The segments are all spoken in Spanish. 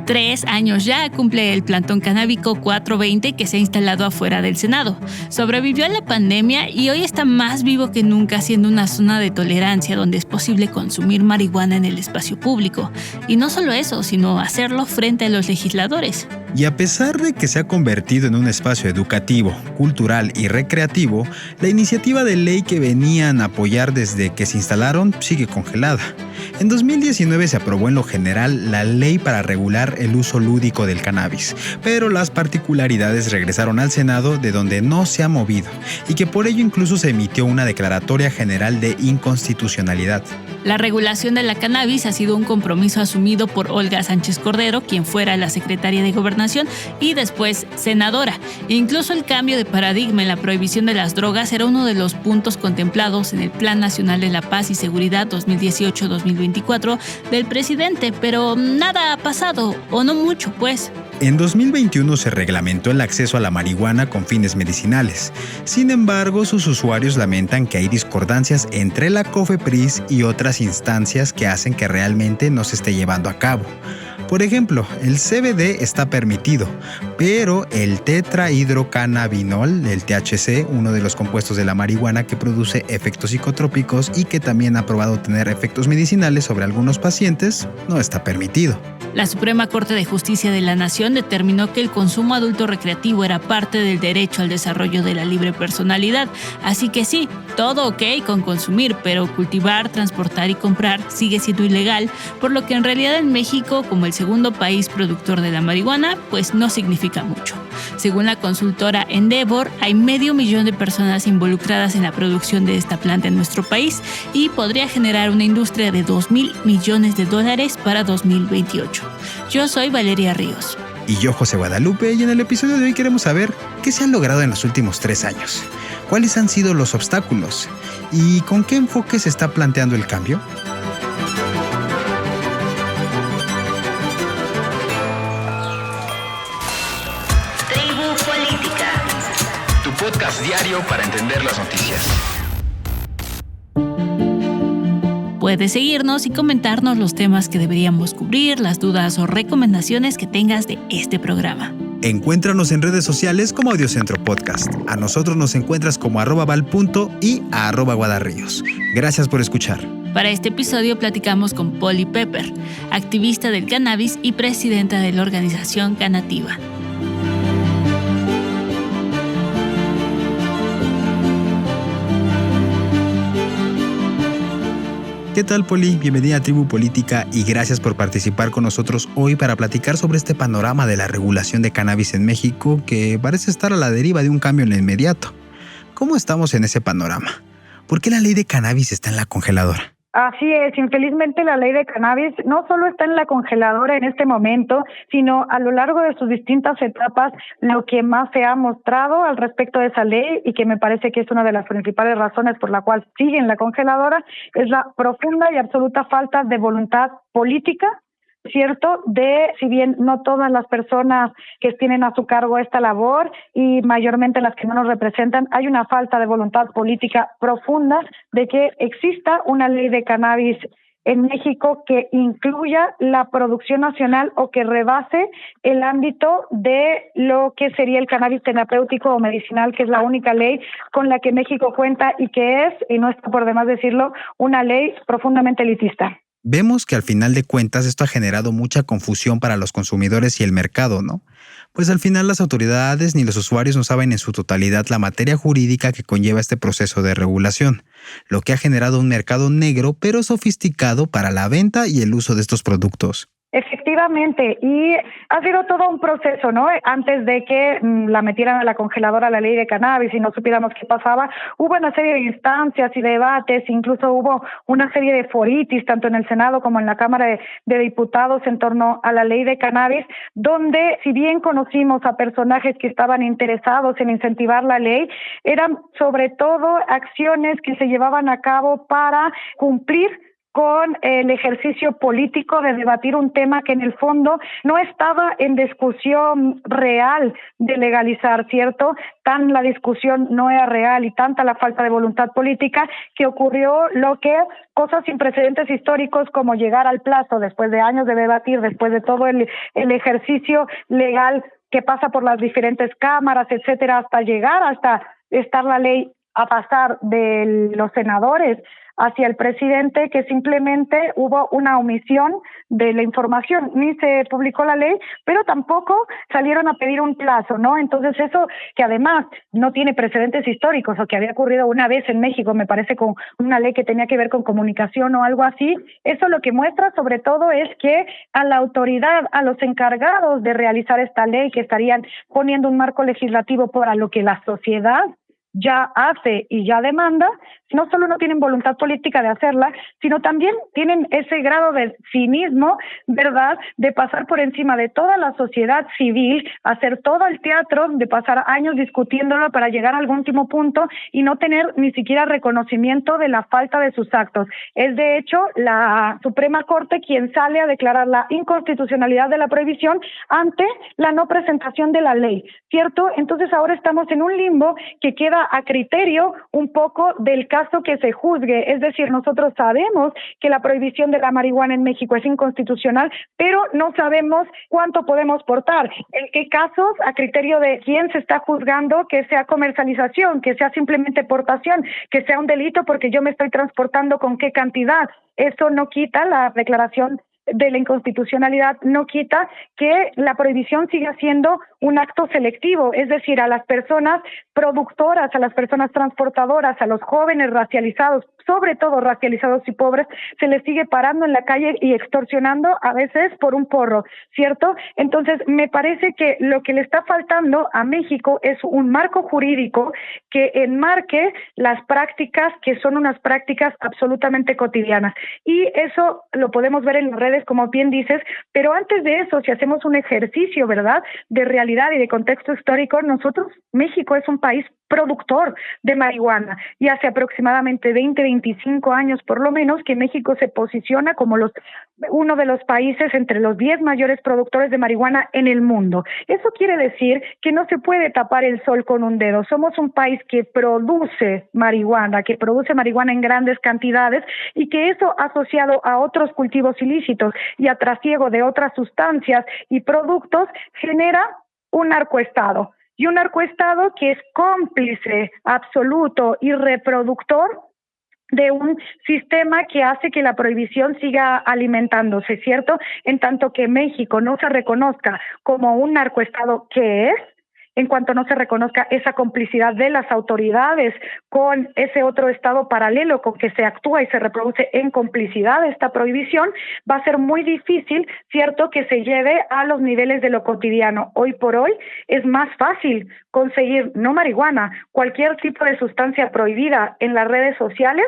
3 años ya cumple el plantón canábico 420 que se ha instalado afuera del Senado. Sobrevivió a la pandemia y hoy está más vivo que nunca, siendo una zona de tolerancia donde es posible consumir marihuana en el espacio público. Y no solo eso, sino hacerlo frente a los legisladores. Y a pesar de que se ha convertido en un espacio educativo, cultural y recreativo, la iniciativa de ley que venían a apoyar desde que se instalaron sigue congelada. En 2019 se aprobó en lo general la ley para regular el uso lúdico del cannabis, pero las particularidades regresaron al Senado, de donde no se ha movido, y que por ello incluso se emitió una declaratoria general de inconstitucionalidad. La regulación de la cannabis ha sido un compromiso asumido por Olga Sánchez Cordero, quien fuera la secretaria de Gobernación y después senadora. Incluso el cambio de paradigma en la prohibición de las drogas era uno de los puntos contemplados en el Plan Nacional de la Paz y Seguridad 2018-2024 del presidente, pero nada ha pasado, o no mucho, pues. En 2021 se reglamentó el acceso a la marihuana con fines medicinales. Sin embargo, sus usuarios lamentan que hay discordancias entre la COFEPRIS y otras instancias que hacen que realmente no se esté llevando a cabo. Por ejemplo, el CBD está permitido, pero el tetrahidrocannabinol, el THC, uno de los compuestos de la marihuana que produce efectos psicotrópicos y que también ha probado tener efectos medicinales sobre algunos pacientes, no está permitido. La Suprema Corte de Justicia de la Nación determinó que el consumo adulto recreativo era parte del derecho al desarrollo de la libre personalidad, así que sí, todo ok con consumir, pero cultivar, transportar y comprar sigue siendo ilegal, por lo que en realidad en México, como el segundo país productor de la marihuana, pues no significa mucho. Según la consultora Endeavor, hay 500,000 de personas involucradas en la producción de esta planta en nuestro país y podría generar una industria de $2,000 millones para 2028. Yo soy Valeria Ríos. Y yo, José Guadalupe, y en el episodio de hoy queremos saber qué se ha logrado en los últimos 3 años, cuáles han sido los obstáculos y con qué enfoque se está planteando el cambio. Tu podcast diario para entender las noticias. Puedes seguirnos y comentarnos los temas que deberíamos cubrir, las dudas o recomendaciones que tengas de este programa. Encuéntranos en redes sociales como Audiocentro Podcast. A nosotros nos encuentras como @val. y @guadarríos. Gracias por escuchar. Para este episodio platicamos con Polly Pepper, activista del cannabis y presidenta de la organización Cannativa. ¿Qué tal, Poli? Bienvenida a Tribu Política y gracias por participar con nosotros hoy para platicar sobre este panorama de la regulación de cannabis en México que parece estar a la deriva de un cambio en lo inmediato. ¿Cómo estamos en ese panorama? ¿Por qué la ley de cannabis está en la congeladora? Así es, infelizmente la ley de cannabis no solo está en la congeladora en este momento, sino a lo largo de sus distintas etapas, lo que más se ha mostrado al respecto de esa ley y que me parece que es una de las principales razones por la cual sigue en la congeladora, es la profunda y absoluta falta de voluntad política, cierto, de si bien no todas las personas que tienen a su cargo esta labor y mayormente las que no nos representan, hay una falta de voluntad política profunda de que exista una ley de cannabis en México que incluya la producción nacional o que rebase el ámbito de lo que sería el cannabis terapéutico o medicinal, que es la única ley con la que México cuenta y que es, y no está por demás decirlo, una ley profundamente elitista. Vemos que al final de cuentas esto ha generado mucha confusión para los consumidores y el mercado, ¿no? Pues al final las autoridades ni los usuarios no saben en su totalidad la materia jurídica que conlleva este proceso de regulación, lo que ha generado un mercado negro pero sofisticado para la venta y el uso de estos productos. Efectivamente, y ha sido todo un proceso, ¿no? Antes de que la metieran a la congeladora la ley de cannabis y no supiéramos qué pasaba, hubo una serie de instancias y debates, incluso hubo una serie de foritis, tanto en el Senado como en la Cámara de Diputados en torno a la ley de cannabis, donde si bien conocimos a personajes que estaban interesados en incentivar la ley, eran sobre todo acciones que se llevaban a cabo para cumplir con el ejercicio político de debatir un tema que en el fondo no estaba en discusión real de legalizar, ¿cierto? Tan la discusión no era real y tanta la falta de voluntad política que ocurrió lo que cosas sin precedentes históricos como llegar al plazo después de años de debatir, después de todo el ejercicio legal que pasa por las diferentes cámaras, etcétera, hasta llegar hasta estar la ley a pasar de los senadores hacia el presidente, que simplemente hubo una omisión de la información, ni se publicó la ley, pero tampoco salieron a pedir un plazo, ¿no? Entonces eso, que además no tiene precedentes históricos, o que había ocurrido una vez en México, me parece, con una ley que tenía que ver con comunicación o algo así, eso lo que muestra sobre todo es que a la autoridad, a los encargados de realizar esta ley, que estarían poniendo un marco legislativo para lo que la sociedad ya hace y ya demanda, no solo no tienen voluntad política de hacerla, sino también tienen ese grado de cinismo, ¿verdad?, de pasar por encima de toda la sociedad civil, hacer todo el teatro, de pasar años discutiéndolo para llegar a algún último punto y no tener ni siquiera reconocimiento de la falta de sus actos. Es de hecho la Suprema Corte quien sale a declarar la inconstitucionalidad de la prohibición ante la no presentación de la ley, ¿cierto? Entonces ahora estamos en un limbo que queda a criterio un poco del caso que se juzgue, es decir, nosotros sabemos que la prohibición de la marihuana en México es inconstitucional, pero no sabemos cuánto podemos portar, en qué casos, a criterio de quién se está juzgando que sea comercialización, que sea simplemente portación, que sea un delito porque yo me estoy transportando con qué cantidad. Eso no quita la declaración de la inconstitucionalidad, no quita que la prohibición siga siendo un acto selectivo, es decir, a las personas productoras, a las personas transportadoras, a los jóvenes racializados, sobre todo racializados y pobres, se les sigue parando en la calle y extorsionando a veces por un porro, ¿cierto? Entonces, me parece que lo que le está faltando a México es un marco jurídico que enmarque las prácticas que son unas prácticas absolutamente cotidianas. Y eso lo podemos ver en las redes, como bien dices, pero antes de eso, si hacemos un ejercicio, ¿verdad?, de realidad y de contexto histórico, nosotros, México es un país productor de marihuana y hace aproximadamente 25 años por lo menos que México se posiciona como uno de los países entre los 10 mayores productores de marihuana en el mundo. Eso quiere decir que no se puede tapar el sol con un dedo. Somos un país que produce marihuana en grandes cantidades y que eso asociado a otros cultivos ilícitos y a trasiego de otras sustancias y productos genera un narcoestado. Y un narcoestado que es cómplice absoluto y reproductor de un sistema que hace que la prohibición siga alimentándose, ¿cierto? En tanto que México no se reconozca como un narcoestado que es, en cuanto no se reconozca esa complicidad de las autoridades con ese otro estado paralelo con que se actúa y se reproduce en complicidad esta prohibición, va a ser muy difícil, ¿cierto?, que se lleve a los niveles de lo cotidiano. Hoy por hoy es más fácil conseguir, no marihuana, cualquier tipo de sustancia prohibida en las redes sociales.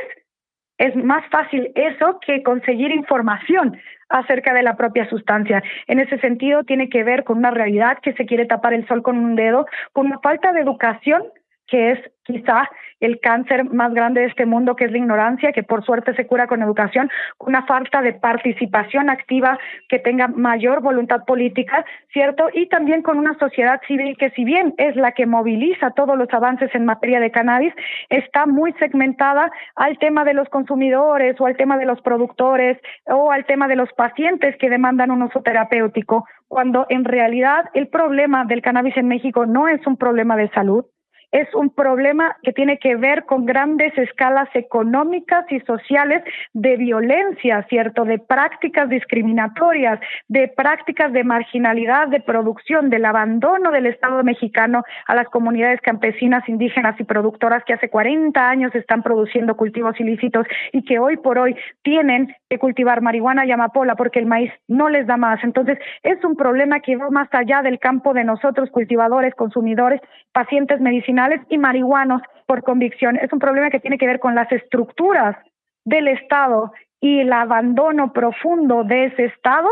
Es más fácil eso que conseguir información acerca de la propia sustancia. En ese sentido, tiene que ver con una realidad que se quiere tapar el sol con un dedo, con una falta de educación, que es quizá el cáncer más grande de este mundo, que es la ignorancia, que por suerte se cura con educación, con una falta de participación activa que tenga mayor voluntad política, ¿cierto? Y también con una sociedad civil que, si bien es la que moviliza todos los avances en materia de cannabis, está muy segmentada al tema de los consumidores o al tema de los productores o al tema de los pacientes que demandan un uso terapéutico, cuando en realidad el problema del cannabis en México no es un problema de salud, es un problema que tiene que ver con grandes escalas económicas y sociales de violencia, ¿cierto?, de prácticas discriminatorias, de prácticas de marginalidad, de producción, del abandono del Estado mexicano a las comunidades campesinas, indígenas y productoras que hace 40 años están produciendo cultivos ilícitos y que hoy por hoy tienen que cultivar marihuana y amapola porque el maíz no les da más. Entonces, es un problema que va más allá del campo de nosotros, cultivadores, consumidores, pacientes medicinales y marihuanos por convicción. Es un problema que tiene que ver con las estructuras del Estado y el abandono profundo de ese Estado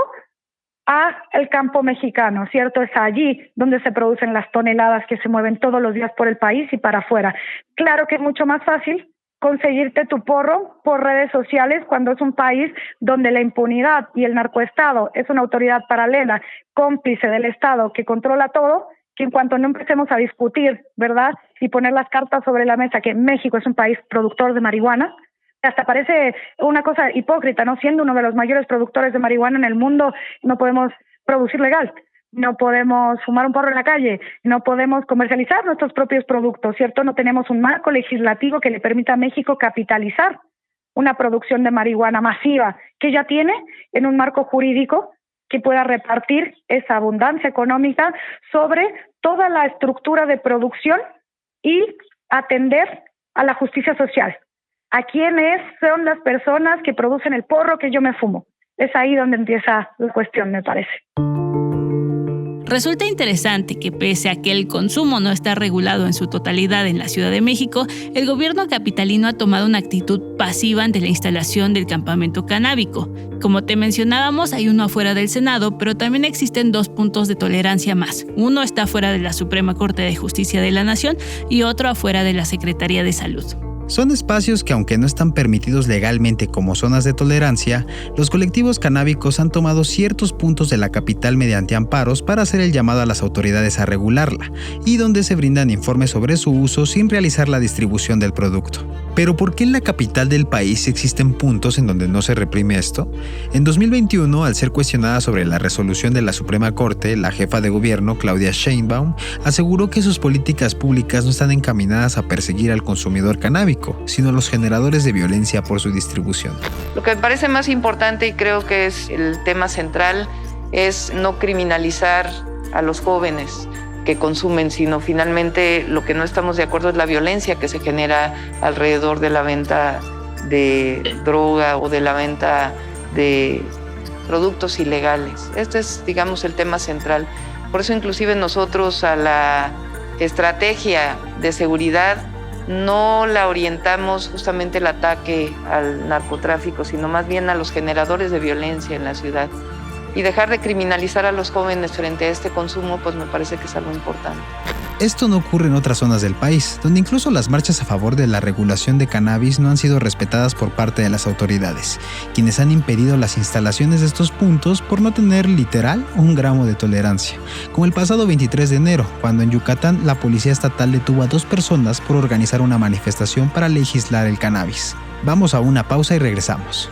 a el campo mexicano, ¿cierto? Es allí donde se producen las toneladas que se mueven todos los días por el país y para afuera. Claro que es mucho más fácil conseguirte tu porro por redes sociales cuando es un país donde la impunidad y el narcoestado es una autoridad paralela, cómplice del Estado que controla todo, que en cuanto no empecemos a discutir, ¿verdad? Y poner las cartas sobre la mesa que México es un país productor de marihuana, hasta parece una cosa hipócrita, ¿no? Siendo uno de los mayores productores de marihuana en el mundo, no podemos producir legal. No podemos fumar un porro en la calle, no podemos comercializar nuestros propios productos, ¿cierto? No tenemos un marco legislativo que le permita a México capitalizar una producción de marihuana masiva que ya tiene en un marco jurídico que pueda repartir esa abundancia económica sobre toda la estructura de producción y atender a la justicia social. ¿A quiénes son las personas que producen el porro que yo me fumo? Es ahí donde empieza la cuestión, me parece. Resulta interesante que pese a que el consumo no está regulado en su totalidad en la Ciudad de México, el gobierno capitalino ha tomado una actitud pasiva ante la instalación del campamento canábico. Como te mencionábamos, hay uno afuera del Senado, pero también existen 2 puntos de tolerancia más. Uno está fuera de la Suprema Corte de Justicia de la Nación y otro afuera de la Secretaría de Salud. Son espacios que, aunque no están permitidos legalmente como zonas de tolerancia, los colectivos canábicos han tomado ciertos puntos de la capital mediante amparos para hacer el llamado a las autoridades a regularla, y donde se brindan informes sobre su uso sin realizar la distribución del producto. Pero ¿por qué en la capital del país existen puntos en donde no se reprime esto? En 2021, al ser cuestionada sobre la resolución de la Suprema Corte, la jefa de gobierno, Claudia Sheinbaum, aseguró que sus políticas públicas no están encaminadas a perseguir al consumidor canábico, sino a los generadores de violencia por su distribución. Lo que me parece más importante, y creo que es el tema central, es no criminalizar a los jóvenes que consumen, sino finalmente lo que no estamos de acuerdo es la violencia que se genera alrededor de la venta de droga o de la venta de productos ilegales. Este es, digamos, el tema central. Por eso inclusive nosotros a la estrategia de seguridad no la orientamos justamente el ataque al narcotráfico, sino más bien a los generadores de violencia en la ciudad. Y dejar de criminalizar a los jóvenes frente a este consumo, pues me parece que es algo importante. Esto no ocurre en otras zonas del país, donde incluso las marchas a favor de la regulación de cannabis no han sido respetadas por parte de las autoridades, quienes han impedido las instalaciones de estos puntos por no tener literal un gramo de tolerancia, como el pasado 23 de enero, cuando en Yucatán la policía estatal detuvo a 2 personas por organizar una manifestación para legislar el cannabis. Vamos a una pausa y regresamos.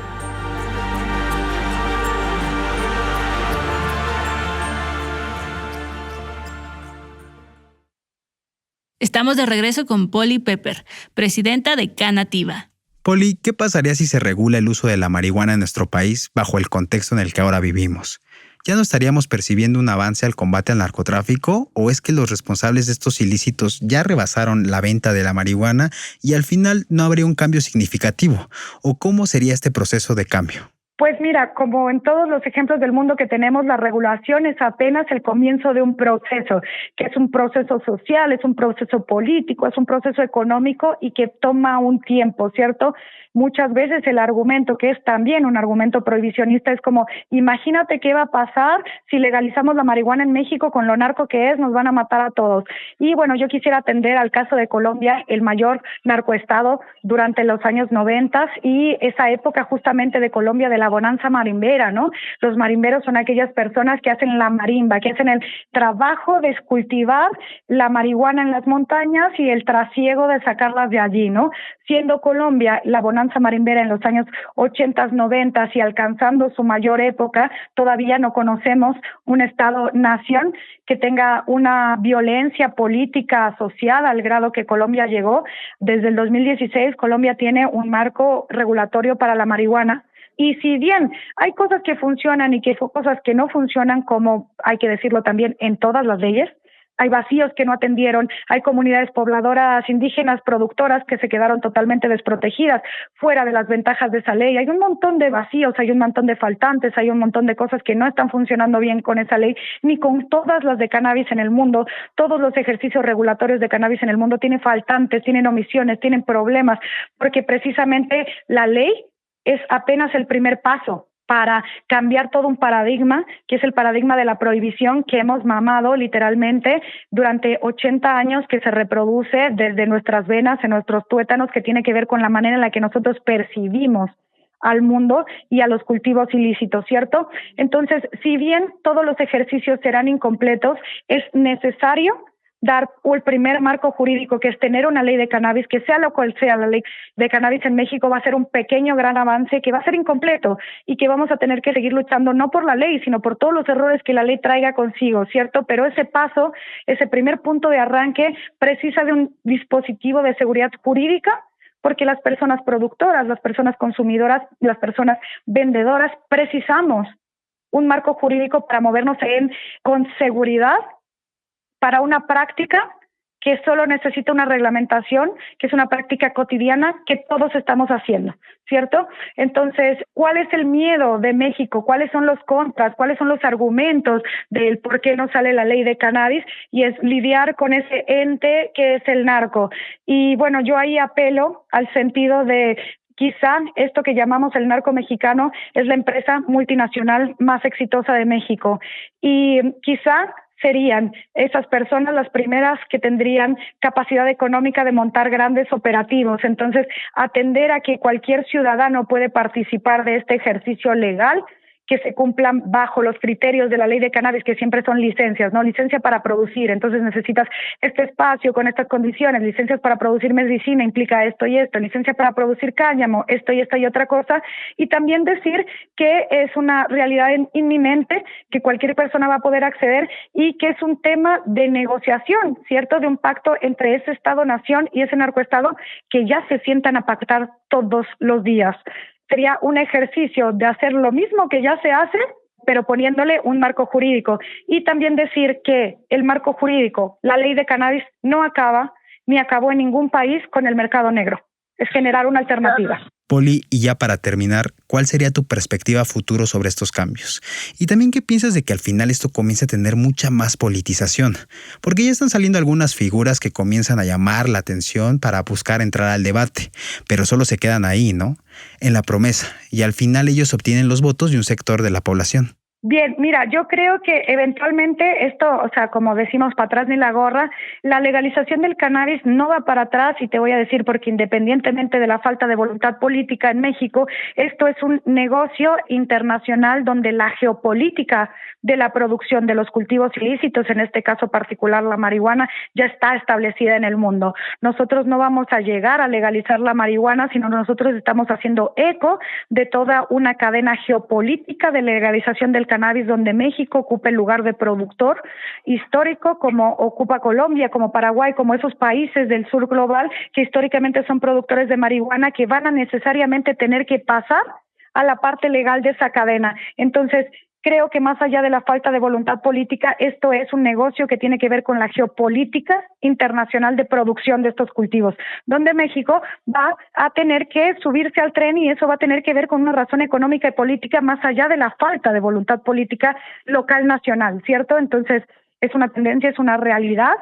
Estamos de regreso con Polly Pepper, presidenta de Canativa. Polly, ¿qué pasaría si se regula el uso de la marihuana en nuestro país bajo el contexto en el que ahora vivimos? ¿Ya no estaríamos percibiendo un avance al combate al narcotráfico o es que los responsables de estos ilícitos ya rebasaron la venta de la marihuana y al final no habría un cambio significativo? ¿O cómo sería este proceso de cambio? Pues mira, como en todos los ejemplos del mundo que tenemos, la regulación es apenas el comienzo de un proceso, que es un proceso social, es un proceso político, es un proceso económico y que toma un tiempo, ¿cierto? Muchas veces el argumento, que es también un argumento prohibicionista, es como, imagínate qué va a pasar si legalizamos la marihuana en México con lo narco que es, nos van a matar a todos. Y bueno, yo quisiera atender al caso de Colombia, el mayor narcoestado durante los años 90 y esa época justamente de Colombia de la bonanza marimbera, ¿no? Los marimberos son aquellas personas que hacen la marimba, que hacen el trabajo de cultivar la marihuana en las montañas y el trasiego de sacarlas de allí, ¿no? Siendo Colombia la bonanza marimbera en los años 80, 90 y alcanzando su mayor época, todavía no conocemos un Estado-nación que tenga una violencia política asociada al grado que Colombia llegó. Desde el 2016, Colombia tiene un marco regulatorio para la marihuana. Y si bien hay cosas que funcionan y que cosas que no funcionan, como hay que decirlo también en todas las leyes, hay vacíos que no atendieron, hay comunidades pobladoras indígenas productoras que se quedaron totalmente desprotegidas fuera de las ventajas de esa ley. Hay un montón de vacíos, hay un montón de faltantes, hay un montón de cosas que no están funcionando bien con esa ley, ni con todas las de cannabis en el mundo. Todos los ejercicios regulatorios de cannabis en el mundo tienen faltantes, tienen omisiones, tienen problemas, porque precisamente la ley es apenas el primer paso para cambiar todo un paradigma, que es el paradigma de la prohibición que hemos mamado literalmente durante 80 años, que se reproduce desde nuestras venas, en nuestros tuétanos, que tiene que ver con la manera en la que nosotros percibimos al mundo y a los cultivos ilícitos, ¿cierto? Entonces, si bien todos los ejercicios serán incompletos, es necesario dar el primer marco jurídico, que es tener una ley de cannabis, que sea lo cual sea la ley de cannabis en México, va a ser un pequeño gran avance que va a ser incompleto y que vamos a tener que seguir luchando no por la ley, sino por todos los errores que la ley traiga consigo, ¿cierto? Pero ese paso, ese primer punto de arranque, precisa de un dispositivo de seguridad jurídica, porque las personas productoras, las personas consumidoras, las personas vendedoras, precisamos un marco jurídico para movernos con seguridad, para una práctica que solo necesita una reglamentación, que es una práctica cotidiana que todos estamos haciendo, ¿cierto? Entonces, ¿cuál es el miedo de México? ¿Cuáles son los contras? ¿Cuáles son los argumentos del por qué no sale la ley de cannabis? Y es lidiar con ese ente que es el narco. Y bueno, yo ahí apelo al sentido de quizá esto que llamamos el narco mexicano es la empresa multinacional más exitosa de México. Y quizá serían esas personas las primeras que tendrían capacidad económica de montar grandes operativos. Entonces, atender a que cualquier ciudadano puede participar de este ejercicio legal, que se cumplan bajo los criterios de la ley de cannabis, que siempre son licencias, ¿no? Licencia para producir, entonces necesitas este espacio con estas condiciones, licencias para producir medicina implica esto y esto, licencia para producir cáñamo, esto y esta y otra cosa, y también decir que es una realidad inminente, que cualquier persona va a poder acceder y que es un tema de negociación, ¿cierto? De un pacto entre ese Estado-nación y ese narcoestado que ya se sientan a pactar todos los días. Sería un ejercicio de hacer lo mismo que ya se hace, pero poniéndole un marco jurídico. Y también decir que el marco jurídico, la ley de cannabis, no acaba ni acabó en ningún país con el mercado negro. Es generar una alternativa. Poli, y ya para terminar, ¿cuál sería tu perspectiva futuro sobre estos cambios? Y también, ¿qué piensas de que al final esto comience a tener mucha más politización? Porque ya están saliendo algunas figuras que comienzan a llamar la atención para buscar entrar al debate, pero solo se quedan ahí, ¿no? En la promesa, y al final ellos obtienen los votos de un sector de la población. Bien, mira, yo creo que eventualmente esto, o sea, como decimos, para atrás ni la gorra, la legalización del cannabis no va para atrás, y te voy a decir porque independientemente de la falta de voluntad política en México, esto es un negocio internacional donde la geopolítica de la producción de los cultivos ilícitos, en este caso particular la marihuana, ya está establecida en el mundo. Nosotros no vamos a llegar a legalizar la marihuana, sino nosotros estamos haciendo eco de toda una cadena geopolítica de legalización del cannabis, donde México ocupa el lugar de productor histórico, como ocupa Colombia, como Paraguay, como esos países del sur global que históricamente son productores de marihuana, que van a necesariamente tener que pasar a la parte legal de esa cadena. Entonces, creo que más allá de la falta de voluntad política, esto es un negocio que tiene que ver con la geopolítica internacional de producción de estos cultivos, donde México va a tener que subirse al tren, y eso va a tener que ver con una razón económica y política más allá de la falta de voluntad política local nacional, ¿cierto? Entonces, es una tendencia, es una realidad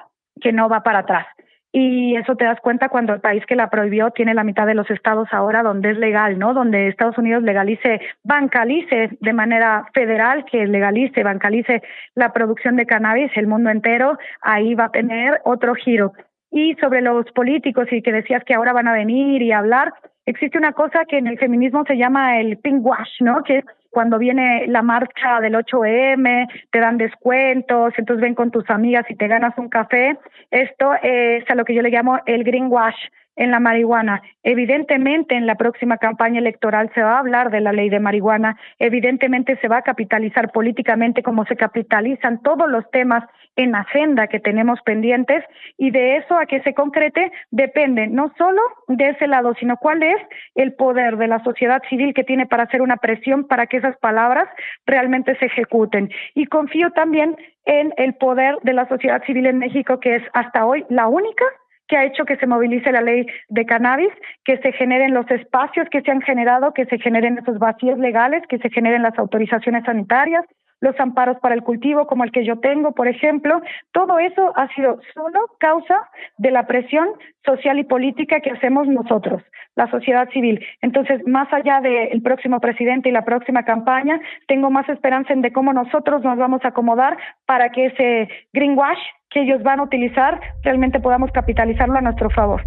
que no va para atrás. Y eso te das cuenta cuando el país que la prohibió tiene la mitad de los estados ahora donde es legal, ¿no? Donde Estados Unidos bancalice de manera federal, que legalice, bancalice la producción de cannabis, el mundo entero, ahí va a tener otro giro. Y sobre los políticos, y que decías que ahora van a venir y hablar, existe una cosa que en el feminismo se llama el pink wash, ¿no? Que es cuando viene la marcha del 8M, te dan descuentos, entonces ven con tus amigas y te ganas un café. Esto es a lo que yo le llamo el greenwash en la marihuana. Evidentemente, en la próxima campaña electoral se va a hablar de la ley de marihuana, evidentemente se va a capitalizar políticamente como se capitalizan todos los temas en agenda que tenemos pendientes, y de eso a que se concrete depende no solo de ese lado, sino cuál es el poder de la sociedad civil que tiene para hacer una presión para que esas palabras realmente se ejecuten. Y confío también en el poder de la sociedad civil en México, que es hasta hoy la única que ha hecho que se movilice la ley de cannabis, que se generen los espacios que se han generado, que se generen esos vacíos legales, que se generen las autorizaciones sanitarias, los amparos para el cultivo como el que yo tengo, por ejemplo. Todo eso ha sido solo causa de la presión social y política que hacemos nosotros, la sociedad civil. Entonces, más allá del próximo presidente y la próxima campaña, tengo más esperanza en de cómo nosotros nos vamos a acomodar para que ese greenwash que ellos van a utilizar realmente podamos capitalizarlo a nuestro favor.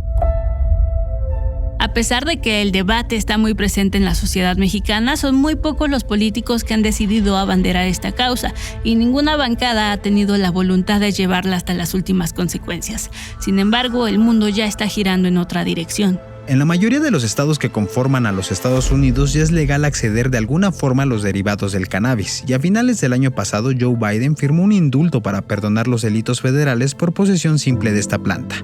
A pesar de que el debate está muy presente en la sociedad mexicana, son muy pocos los políticos que han decidido abanderar esta causa y ninguna bancada ha tenido la voluntad de llevarla hasta las últimas consecuencias. Sin embargo, el mundo ya está girando en otra dirección. En la mayoría de los estados que conforman a los Estados Unidos ya es legal acceder de alguna forma a los derivados del cannabis, y a finales del año pasado Joe Biden firmó un indulto para perdonar los delitos federales por posesión simple de esta planta,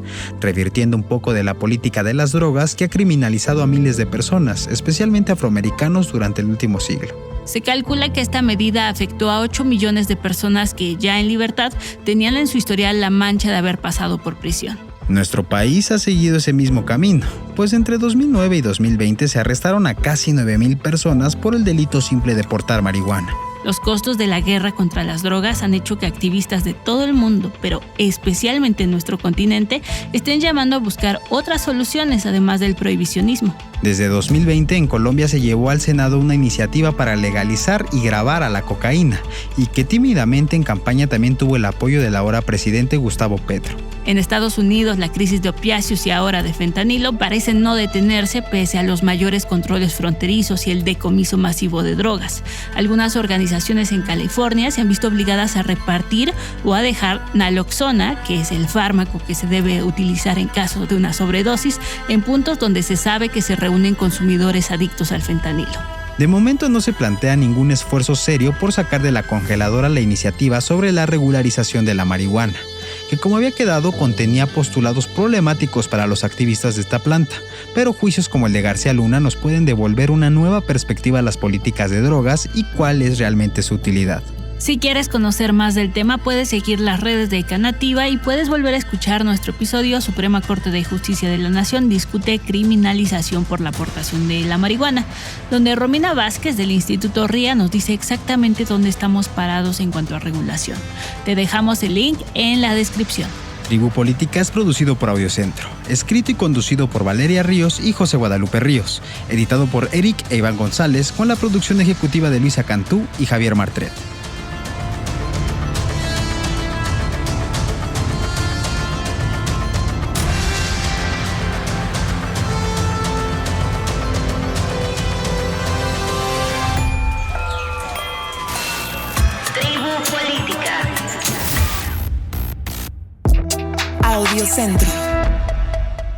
revirtiendo un poco de la política de las drogas que ha criminalizado a miles de personas, especialmente afroamericanos, durante el último siglo. Se calcula que esta medida afectó a 8 millones de personas que ya en libertad tenían en su historial la mancha de haber pasado por prisión. Nuestro país ha seguido ese mismo camino, pues entre 2009 y 2020 se arrestaron a casi 9,000 personas por el delito simple de portar marihuana. Los costos de la guerra contra las drogas han hecho que activistas de todo el mundo, pero especialmente en nuestro continente, estén llamando a buscar otras soluciones además del prohibicionismo. Desde 2020 en Colombia se llevó al Senado una iniciativa para legalizar y gravar a la cocaína, y que tímidamente en campaña también tuvo el apoyo del ahora presidente Gustavo Petro. En Estados Unidos, la crisis de opiáceos y ahora de fentanilo parecen no detenerse pese a los mayores controles fronterizos y el decomiso masivo de drogas. Algunas organizaciones en California se han visto obligadas a repartir o a dejar naloxona, que es el fármaco que se debe utilizar en caso de una sobredosis, en puntos donde se sabe que se reúnen consumidores adictos al fentanilo. De momento no se plantea ningún esfuerzo serio por sacar de la congeladora la iniciativa sobre la regularización de la marihuana, que como había quedado contenía postulados problemáticos para los activistas de esta planta, pero juicios como el de García Luna nos pueden devolver una nueva perspectiva a las políticas de drogas y cuál es realmente su utilidad. Si quieres conocer más del tema, puedes seguir las redes de Canativa y puedes volver a escuchar nuestro episodio Suprema Corte de Justicia de la Nación discute criminalización por la aportación de la marihuana, donde Romina Vázquez del Instituto RIA nos dice exactamente dónde estamos parados en cuanto a regulación. Te dejamos el link en la descripción. Tribu Política es producido por Audiocentro, escrito y conducido por Valeria Ríos y José Guadalupe Ríos, editado por Eric e Iván González, con la producción ejecutiva de Luisa Cantú y Javier Martret. Audiocentro.